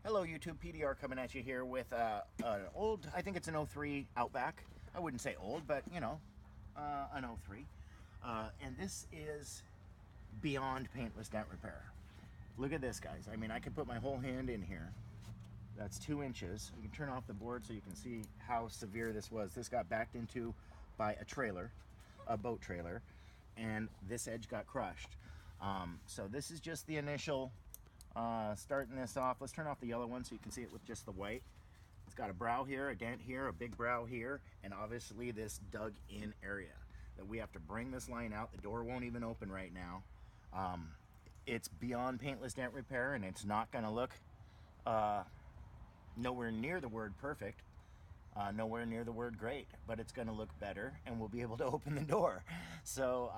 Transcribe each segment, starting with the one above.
Hello YouTube, PDR coming at you here with an old, I think it's an 03 Outback. I wouldn't say old, but you know, an 03. And this is beyond paintless dent repair. Look at this, guys. I mean, I could put my whole hand in here. That's 2 inches. You can turn off the board so you can see how severe this was. This got backed into by a trailer, a boat trailer, and this edge got crushed. So this is just the initial starting this off. Let's turn off the yellow one so you can see it with just the white. It's got a brow here, a dent here, a big brow here, and obviously this dug in area that we have to bring this line out. The door won't even open right now. It's beyond paintless dent repair, and it's not going to look nowhere near the word perfect, nowhere near the word great, but it's going to look better and we'll be able to open the door. So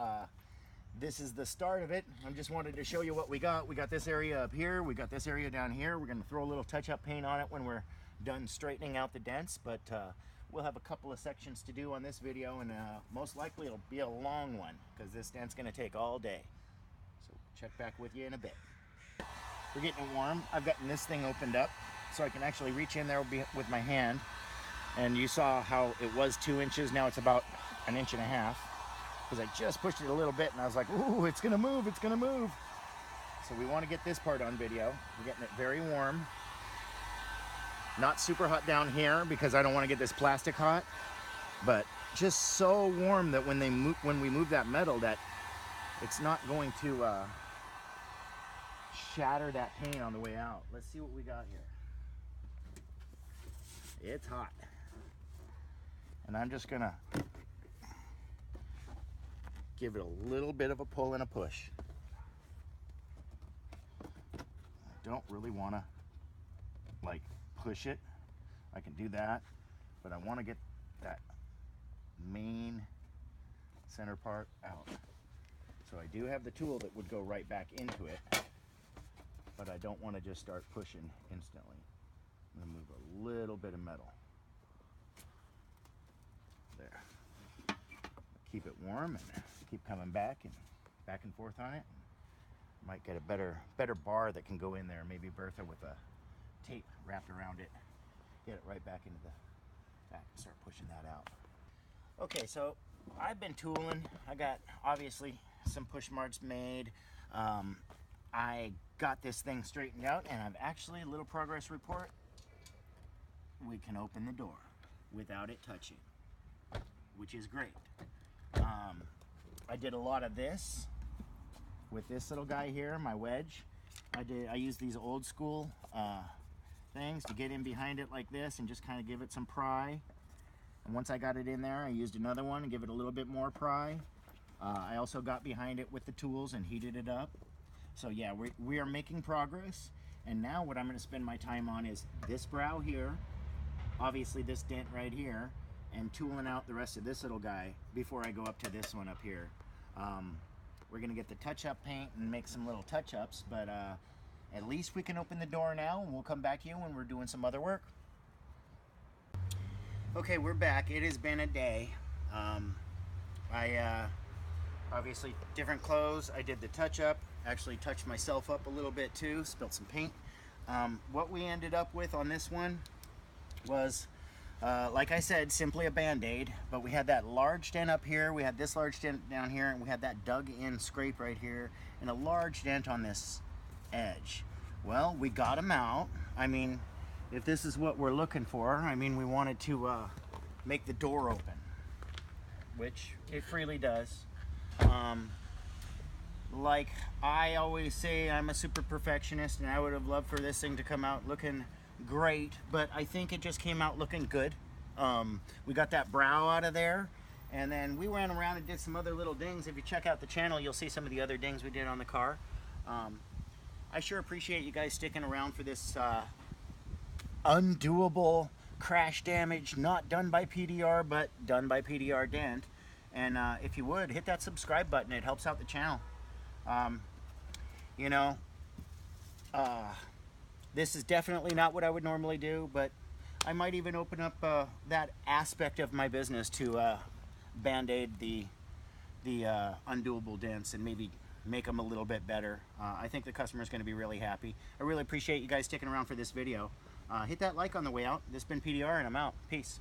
this is the start of it. I just wanted to show you what we got. We got this area up here, we got this area down here. We're going to throw a little touch-up paint on it when we're done straightening out the dents, but we'll have a couple of sections to do on this video, and most likely it'll be a long one because this dent's going to take all day. So check back with you in a bit. We're getting it warm. I've gotten this thing opened up so I can actually reach in there with my hand, and you saw how it was 2 inches. Now it's about 1.5 inches, because I just pushed it a little bit and I was like, ooh, it's gonna move, it's gonna move. So we want to get this part on video. We're getting it very warm. Not super hot down here because I don't want to get this plastic hot, but just so warm that when we move that metal, that it's not going to shatter that paint on the way out. Let's see what we got here. It's hot. And I'm just gonna give it a little bit of a pull and a push. I don't really want to like push it. I can do that, but I want to get that main center part out. So I do have the tool that would go right back into it, but I don't want to just start pushing instantly. I'm going to move a little bit of metal. There. Keep it warm and keep coming back and forth on it. Might get a better bar that can go in there. Maybe Bertha with a tape wrapped around it. Get it right back into the back and start pushing that out. Okay, so I've been tooling. I got obviously some push marks made. I got this thing straightened out, and I've actually, a little progress report. We can open the door without it touching, which is great. I did a lot of this with this little guy here, my wedge. I used these old school things to get in behind it like this and just kind of give it some pry. And once I got it in there, I used another one and give it a little bit more pry. I also got behind it with the tools and heated it up. So yeah, we are making progress. And now what I'm going to spend my time on is this brow here, obviously this dent right here, and tooling out the rest of this little guy before I go up to this one up here. We're gonna get the touch-up paint and make some little touch-ups, but at least we can open the door now, and we'll come back to you when we're doing some other work. Okay, we're back. It has been a day. I obviously different clothes. I did the touch-up, actually touched myself up a little bit too, spilled some paint. What we ended up with on this one was, like I said, simply a band-aid, but we had that large dent up here, we had this large dent down here, and we had that dug in scrape right here, and a large dent on this edge. Well, we got them out. I mean, if this is what we're looking for, I mean, we wanted to make the door open, which it freely does. Like I always say, I'm a super perfectionist, and I would have loved for this thing to come out looking great, but I think it just came out looking good. We got that brow out of there, and then we ran around and did some other little dings. If you check out the channel, you'll see some of the other dings we did on the car. I sure appreciate you guys sticking around for this undoable crash damage, not done by PDR, but done by PDR Dent. And if you would, hit that subscribe button. It helps out the channel. You know, this is definitely not what I would normally do, but I might even open up that aspect of my business to band-aid the undoable dents, and maybe make them a little bit better. I think the customer is going to be really happy. I really appreciate you guys sticking around for this video. Hit that like on the way out. This has been PDR, and I'm out. Peace.